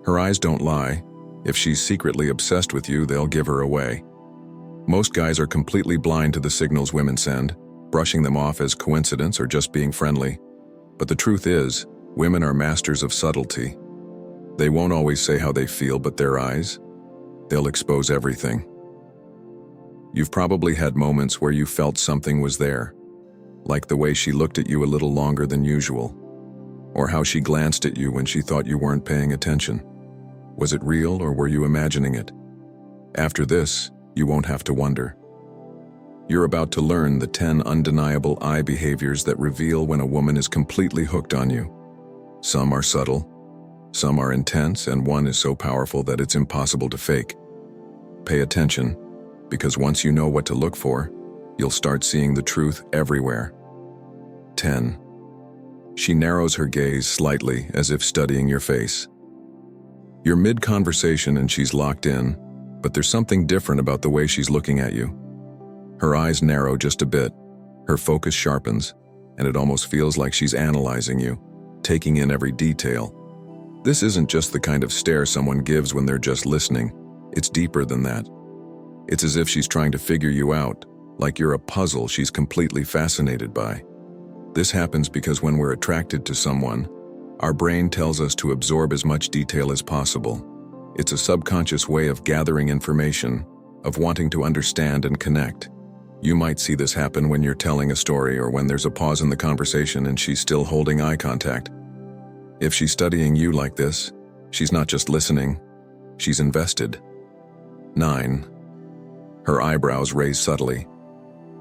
Her eyes don't lie. If she's secretly obsessed with you, they'll give her away. Most guys are completely blind to the signals women send, brushing them off as coincidence or just being friendly. But the truth is, women are masters of subtlety. They won't always say how they feel, but their eyes, they'll expose everything. You've probably had moments where you felt something was there, like the way she looked at you a little longer than usual, or how she glanced at you when she thought you weren't paying attention. Was it real or were you imagining it? After this, you won't have to wonder. You're about to learn the 10 undeniable eye behaviors that reveal when a woman is completely hooked on you. Some are subtle, some are intense, and one is so powerful that it's impossible to fake. Pay attention, because once you know what to look for, you'll start seeing the truth everywhere. 10. She narrows her gaze slightly, as if studying your face. You're mid-conversation and she's locked in, but there's something different about the way she's looking at you. Her eyes narrow just a bit, her focus sharpens, and it almost feels like she's analyzing you, taking in every detail. This isn't just the kind of stare someone gives when they're just listening. It's deeper than that. It's as if she's trying to figure you out, like you're a puzzle she's completely fascinated by. This happens because when we're attracted to someone, our brain tells us to absorb as much detail as possible. It's a subconscious way of gathering information, of wanting to understand and connect. You might see this happen when you're telling a story or when there's a pause in the conversation and she's still holding eye contact. If she's studying you like this, she's not just listening, she's invested. 9. Her eyebrows raise subtly.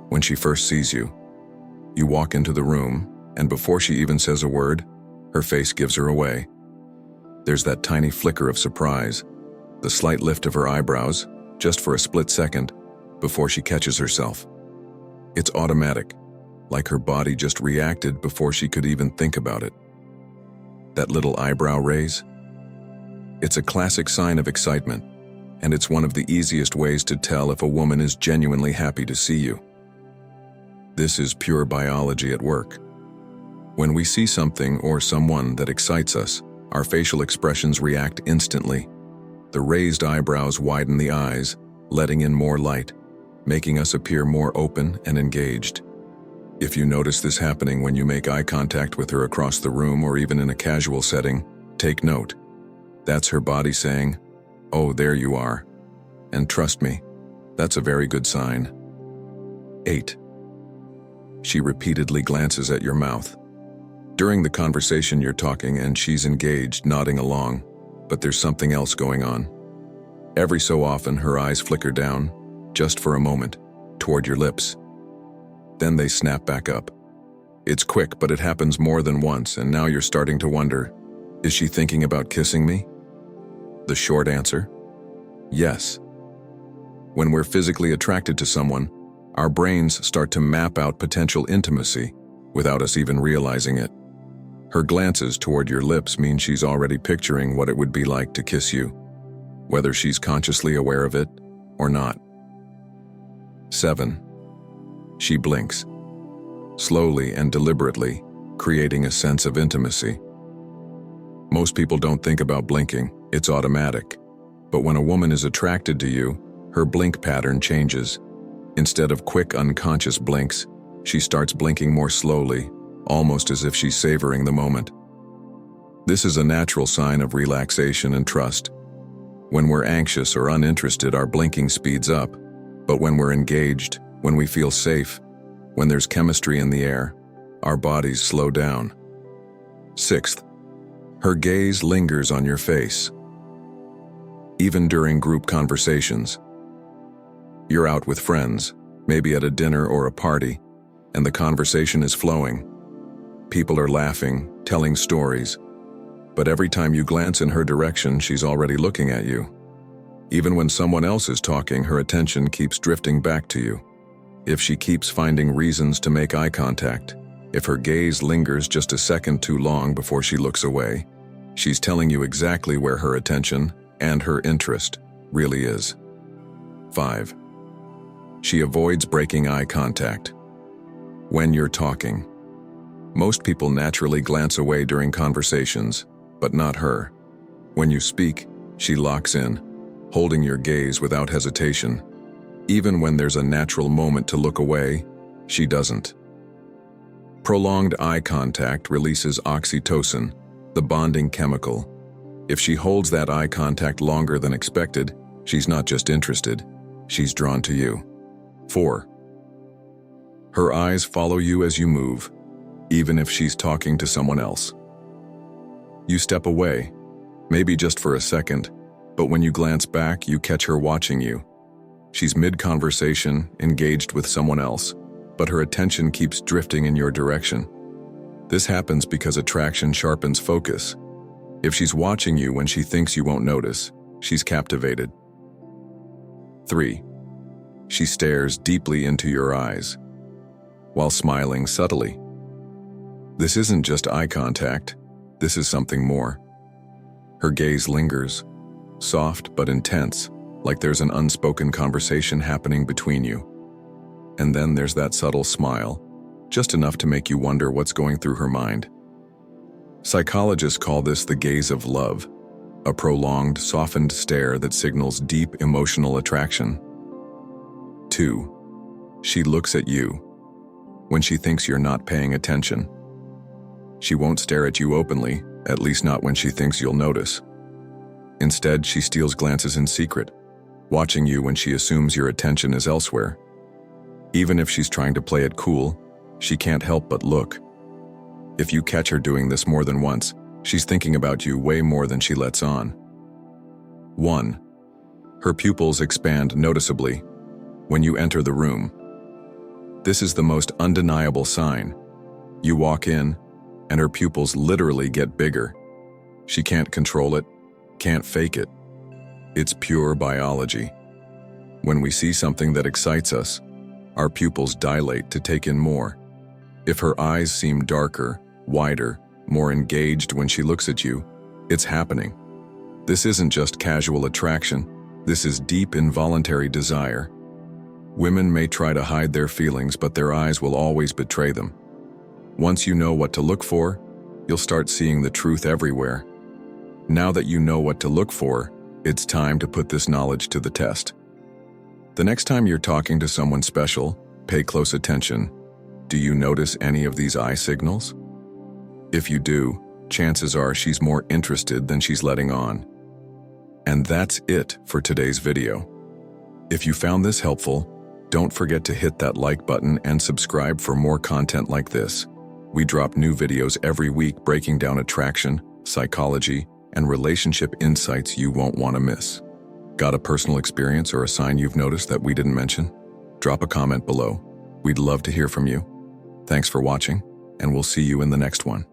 When she first sees you, you walk into the room, and before she even says a word, her face gives her away. There's that tiny flicker of surprise, the slight lift of her eyebrows, just for a split second, before she catches herself. It's automatic, like her body just reacted before she could even think about it. That little eyebrow raise? It's a classic sign of excitement, and it's one of the easiest ways to tell if a woman is genuinely happy to see you. This is pure biology at work. When we see something or someone that excites us, our facial expressions react instantly. The raised eyebrows widen the eyes, letting in more light, making us appear more open and engaged. If you notice this happening when you make eye contact with her across the room or even in a casual setting, take note. That's her body saying, "Oh, there you are." And trust me, that's a very good sign. 8. She repeatedly glances at your mouth. During the conversation you're talking and she's engaged, nodding along, but there's something else going on. Every so often her eyes flicker down, just for a moment, toward your lips. Then they snap back up. It's quick, but it happens more than once, and now you're starting to wonder, is she thinking about kissing me? The short answer? Yes. When we're physically attracted to someone, our brains start to map out potential intimacy without us even realizing it. Her glances toward your lips mean she's already picturing what it would be like to kiss you, whether she's consciously aware of it or not. 7. She blinks, slowly and deliberately, creating a sense of intimacy. Most people don't think about blinking, it's automatic. But when a woman is attracted to you, her blink pattern changes. Instead of quick, unconscious blinks, she starts blinking more slowly, almost as if she's savoring the moment. This is a natural sign of relaxation and trust. When we're anxious or uninterested, our blinking speeds up. But when we're engaged, when we feel safe, when there's chemistry in the air, our bodies slow down. 6th, her gaze lingers on your face. Even during group conversations. You're out with friends, maybe at a dinner or a party, and the conversation is flowing. People are laughing, telling stories, but every time you glance in her direction, she's already looking at you. Even when someone else is talking, her attention keeps drifting back to you. If she keeps finding reasons to make eye contact, if her gaze lingers just a second too long before she looks away, she's telling you exactly where her attention and her interest really is. 5. She avoids breaking eye contact. When you're talking, most people naturally glance away during conversations, but not her. When you speak, she locks in, holding your gaze without hesitation. Even when there's a natural moment to look away, she doesn't. Prolonged eye contact releases oxytocin, the bonding chemical. If she holds that eye contact longer than expected, she's not just interested, she's drawn to you. 4. Her eyes follow you as you move, even if she's talking to someone else. You step away, maybe just for a second, but when you glance back, you catch her watching you. She's mid-conversation, engaged with someone else, but her attention keeps drifting in your direction. This happens because attraction sharpens focus. If she's watching you when she thinks you won't notice, she's captivated. 3. She stares deeply into your eyes, while smiling subtly. This isn't just eye contact, this is something more. Her gaze lingers, soft but intense, like there's an unspoken conversation happening between you. And then there's that subtle smile, just enough to make you wonder what's going through her mind. Psychologists call this the gaze of love, a prolonged, softened stare that signals deep emotional attraction. 2. She looks at you when she thinks you're not paying attention. She won't stare at you openly, at least not when she thinks you'll notice. Instead, she steals glances in secret, watching you when she assumes your attention is elsewhere. Even if she's trying to play it cool, she can't help but look. If you catch her doing this more than once, she's thinking about you way more than she lets on. 1. Her pupils expand noticeably when you enter the room. This is the most undeniable sign. You walk in, and her pupils literally get bigger. She can't control it, can't fake it. It's pure biology. When we see something that excites us, our pupils dilate to take in more. If her eyes seem darker, wider, more engaged when she looks at you, it's happening. This isn't just casual attraction, this is deep involuntary desire. Women may try to hide their feelings, but their eyes will always betray them. Once you know what to look for, you'll start seeing the truth everywhere. Now that you know what to look for, it's time to put this knowledge to the test. The next time you're talking to someone special, pay close attention. Do you notice any of these eye signals? If you do, chances are she's more interested than she's letting on. And that's it for today's video. If you found this helpful, don't forget to hit that like button and subscribe for more content like this. We drop new videos every week breaking down attraction, psychology, and relationship insights you won't want to miss. Got a personal experience or a sign you've noticed that we didn't mention? Drop a comment below. We'd love to hear from you. Thanks for watching, and we'll see you in the next one.